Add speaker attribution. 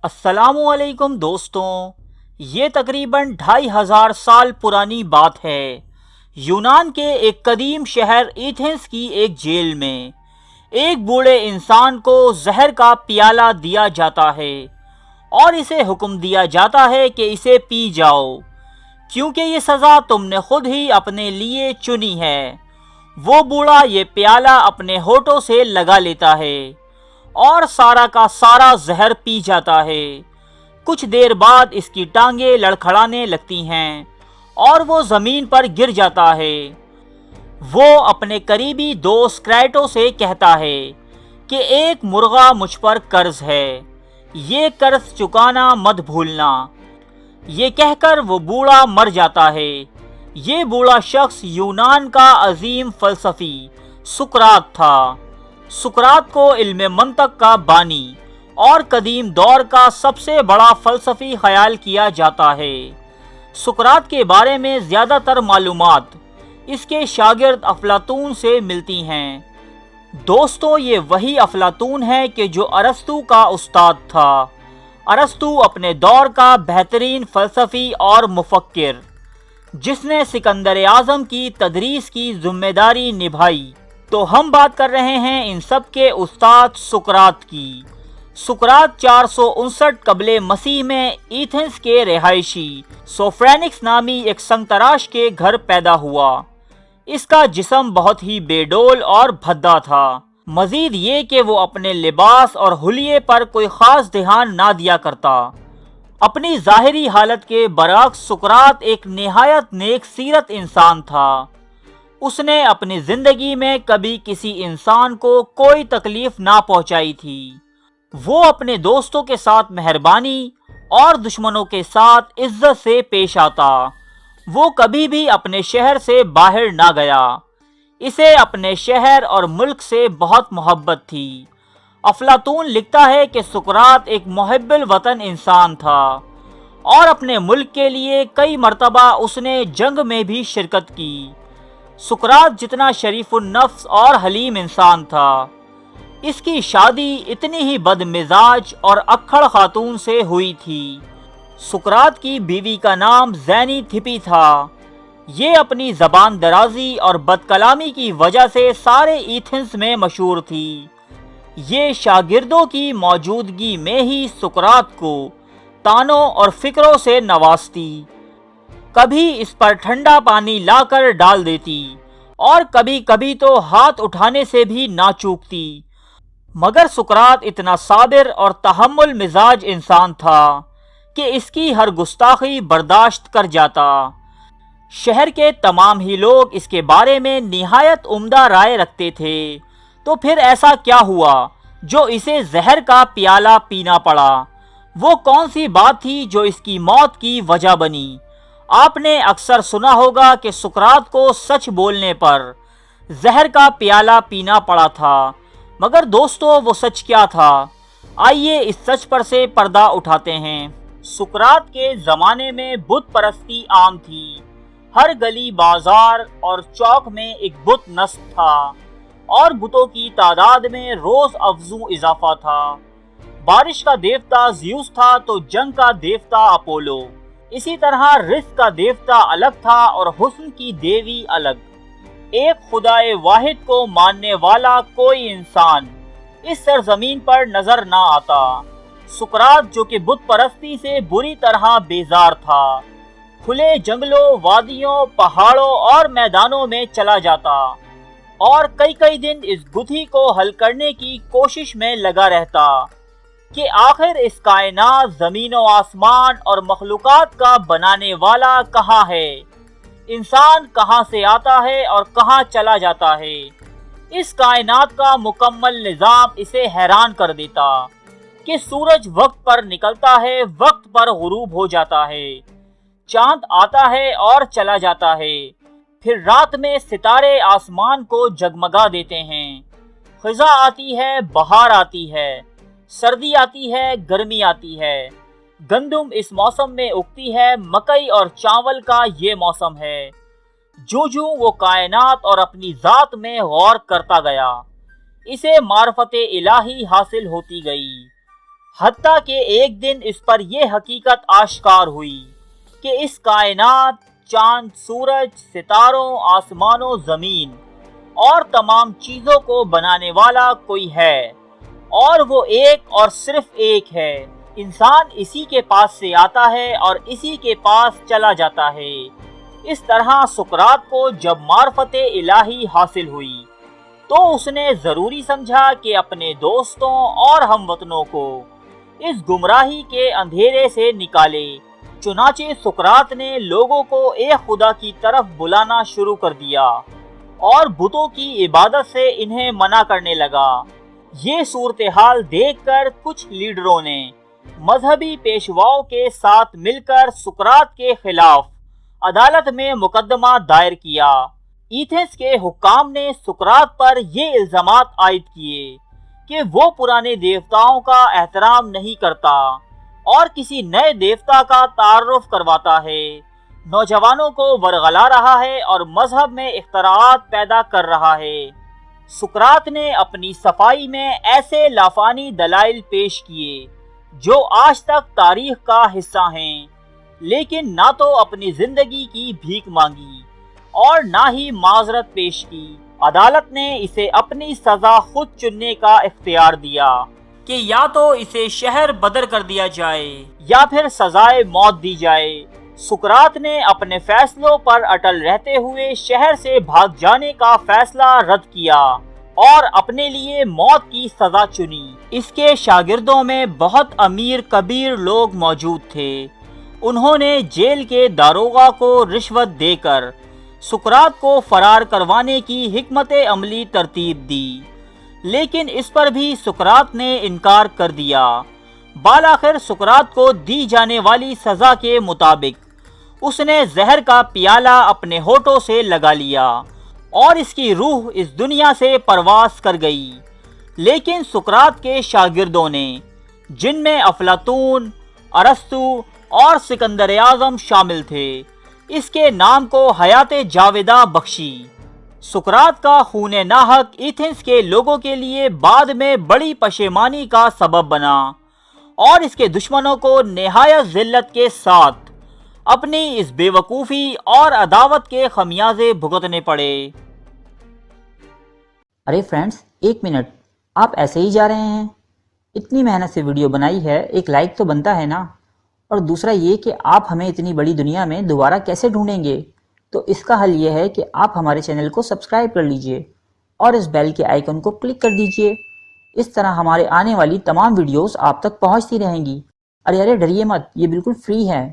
Speaker 1: السلام علیکم دوستوں، یہ تقریباً 2500 سال پرانی بات ہے۔ یونان کے ایک قدیم شہر ایتھنز کی ایک جیل میں ایک بوڑھے انسان کو زہر کا پیالہ دیا جاتا ہے اور اسے حکم دیا جاتا ہے کہ اسے پی جاؤ، کیونکہ یہ سزا تم نے خود ہی اپنے لیے چنی ہے۔ وہ بوڑھا یہ پیالہ اپنے ہونٹوں سے لگا لیتا ہے اور سارا کا سارا زہر پی جاتا ہے۔ کچھ دیر بعد اس کی ٹانگیں لڑکھڑانے لگتی ہیں اور وہ زمین پر گر جاتا ہے۔ وہ اپنے قریبی دوست کریٹو سے کہتا ہے کہ ایک مرغا مجھ پر قرض ہے، یہ قرض چکانا مت بھولنا۔ یہ کہہ کر وہ بوڑھا مر جاتا ہے۔ یہ بوڑھا شخص یونان کا عظیم فلسفی سقراط تھا۔ سقراط کو علم منطق کا بانی اور قدیم دور کا سب سے بڑا فلسفی خیال کیا جاتا ہے۔ سقراط کے بارے میں زیادہ تر معلومات اس کے شاگرد افلاطون سے ملتی ہیں۔ دوستو، یہ وہی افلاطون ہے کہ جو ارسطو کا استاد تھا۔ ارسطو اپنے دور کا بہترین فلسفی اور مفکر، جس نے سکندر اعظم کی تدریس کی ذمہ داری نبھائی۔ تو ہم بات کر رہے ہیں ان سب کے استاد سقراط کی۔ سقراط 459 قبل مسیح میں ایتھنز کے رہائشی سوفرینکس نامی ایک سنگ تراش کے گھر پیدا ہوا۔ اس کا جسم بہت ہی بے ڈول اور بھدا تھا۔ مزید یہ کہ وہ اپنے لباس اور حلیے پر کوئی خاص دھیان نہ دیا کرتا۔ اپنی ظاہری حالت کے برعکس سقراط ایک نہایت نیک سیرت انسان تھا۔ اس نے اپنی زندگی میں کبھی کسی انسان کو کوئی تکلیف نہ پہنچائی تھی۔ وہ اپنے دوستوں کے ساتھ مہربانی اور دشمنوں کے ساتھ عزت سے پیش آتا۔ وہ کبھی بھی اپنے شہر سے باہر نہ گیا۔ اسے اپنے شہر اور ملک سے بہت محبت تھی۔ افلاطون لکھتا ہے کہ سقراط ایک محب الوطن انسان تھا اور اپنے ملک کے لیے کئی مرتبہ اس نے جنگ میں بھی شرکت کی۔ سقراط جتنا شریف النفس اور حلیم انسان تھا، اس کی شادی اتنی ہی بد مزاج اور اکھڑ خاتون سے ہوئی تھی۔ سقراط کی بیوی کا نام زینیتھپی تھا۔ یہ اپنی زبان درازی اور بد کلامی کی وجہ سے سارے ایتھنز میں مشہور تھی۔ یہ شاگردوں کی موجودگی میں ہی سقراط کو طعنوں اور فکروں سے نوازتی۔ کبھی اس پر ٹھنڈا پانی لا کر ڈال دیتی اور کبھی کبھی تو ہاتھ اٹھانے سے بھی نہ چوکتی۔ مگر سقراط اتنا صابر اور تحمل مزاج انسان تھا کہ اس کی ہر گستاخی برداشت کر جاتا۔ شہر کے تمام ہی لوگ اس کے بارے میں نہایت عمدہ رائے رکھتے تھے۔ تو پھر ایسا کیا ہوا جو اسے زہر کا پیالہ پینا پڑا؟ وہ کون سی بات تھی جو اس کی موت کی وجہ بنی؟ آپ نے اکثر سنا ہوگا کہ سقراط کو سچ بولنے پر زہر کا پیالہ پینا پڑا تھا، مگر دوستو وہ سچ کیا تھا؟ آئیے اس سچ پر سے پردہ اٹھاتے ہیں۔ سقراط کے زمانے میں بت پرستی عام تھی۔ ہر گلی بازار اور چوک میں ایک بت نصب تھا اور بتوں کی تعداد میں روز افزوں اضافہ تھا۔ بارش کا دیوتا زیوس تھا تو جنگ کا دیوتا اپولو، اسی طرح رزق کا دیوتا الگ تھا اور حسن کی دیوی الگ۔ ایک خدائے واحد کو ماننے والا کوئی انسان اس سرزمین پر نظر نہ آتا۔ سقراط جو کہ بت پرستی سے بری طرح بیزار تھا، کھلے جنگلوں، وادیوں، پہاڑوں اور میدانوں میں چلا جاتا اور کئی دن اس گتھی کو حل کرنے کی کوشش میں لگا رہتا کہ آخر اس کائنات، زمین و آسمان اور مخلوقات کا بنانے والا کہاں ہے؟ انسان کہاں سے آتا ہے اور کہاں چلا جاتا ہے؟ اس کائنات کا مکمل نظام اسے حیران کر دیتا کہ سورج وقت پر نکلتا ہے، وقت پر غروب ہو جاتا ہے، چاند آتا ہے اور چلا جاتا ہے، پھر رات میں ستارے آسمان کو جگمگا دیتے ہیں، خزاں آتی ہے، بہار آتی ہے، سردی آتی ہے، گرمی آتی ہے، گندم اس موسم میں اگتی ہے، مکئی اور چاول کا یہ موسم ہے۔ جو وہ کائنات اور اپنی ذات میں غور کرتا گیا، اسے معرفت الہی حاصل ہوتی گئی۔ حتیٰ کہ ایک دن اس پر یہ حقیقت آشکار ہوئی کہ اس کائنات، چاند، سورج، ستاروں، آسمان و زمین اور تمام چیزوں کو بنانے والا کوئی ہے، اور وہ ایک اور صرف ایک ہے۔ انسان اسی کے پاس سے آتا ہے اور اسی کے پاس چلا جاتا ہے۔ اس طرح سقراط کو جب معرفت الہی حاصل ہوئی تو اس نے ضروری سمجھا کہ اپنے دوستوں اور ہم وطنوں کو اس گمراہی کے اندھیرے سے نکالے۔ چنانچہ سقراط نے لوگوں کو ایک خدا کی طرف بلانا شروع کر دیا اور بتوں کی عبادت سے انہیں منع کرنے لگا۔ یہ صورتحال دیکھ کر کچھ لیڈروں نے مذہبی پیشواؤں کے ساتھ مل کر سقراط کے خلاف عدالت میں مقدمہ دائر کیا۔ ایتھنز کے حکام نے سقراط پر یہ الزامات عائد کیے کہ وہ پرانے دیوتاؤں کا احترام نہیں کرتا اور کسی نئے دیوتا کا تعارف کرواتا ہے، نوجوانوں کو ورغلا رہا ہے اور مذہب میں اختراعات پیدا کر رہا ہے۔ سقراط نے اپنی صفائی میں ایسے لافانی دلائل پیش کیے جو آج تک تاریخ کا حصہ ہیں، لیکن نہ تو اپنی زندگی کی بھیک مانگی اور نہ ہی معذرت پیش کی۔ عدالت نے اسے اپنی سزا خود چننے کا اختیار دیا کہ یا تو اسے شہر بدر کر دیا جائے یا پھر سزائے موت دی جائے۔ سقراط نے اپنے فیصلوں پر اٹل رہتے ہوئے شہر سے بھاگ جانے کا فیصلہ رد کیا اور اپنے لیے موت کی سزا چنی۔ اس کے شاگردوں میں بہت امیر کبیر لوگ موجود تھے۔ انہوں نے جیل کے داروغہ کو رشوت دے کر سقراط کو فرار کروانے کی حکمت عملی ترتیب دی، لیکن اس پر بھی سقراط نے انکار کر دیا۔ بالآخر سقراط کو دی جانے والی سزا کے مطابق اس نے زہر کا پیالہ اپنے ہونٹوں سے لگا لیا اور اس کی روح اس دنیا سے پرواز کر گئی۔ لیکن سقراط کے شاگردوں نے، جن میں افلاطون، ارسطو اور سکندر اعظم شامل تھے، اس کے نام کو حیات جاودہ بخشی۔ سقراط کا خون ناحق ایتھنز کے لوگوں کے لیے بعد میں بڑی پشیمانی کا سبب بنا اور اس کے دشمنوں کو نہایت ذلت کے ساتھ اپنی اس بے وقوفی اور عداوت کے خمیازے بھگتنے پڑے۔
Speaker 2: ارے فرینڈز، ایک منٹ، آپ ایسے ہی جا رہے ہیں؟ اتنی محنت سے ویڈیو بنائی ہے، ایک لائک تو بنتا ہے نا؟ اور دوسرا یہ کہ آپ ہمیں اتنی بڑی دنیا میں دوبارہ کیسے ڈھونڈیں گے؟ تو اس کا حل یہ ہے کہ آپ ہمارے چینل کو سبسکرائب کر لیجئے اور اس بیل کے آئیکن کو کلک کر دیجئے۔ اس طرح ہمارے آنے والی تمام ویڈیوز آپ تک پہنچتی رہیں گی۔ ارے ڈریے مت، یہ بالکل فری ہے۔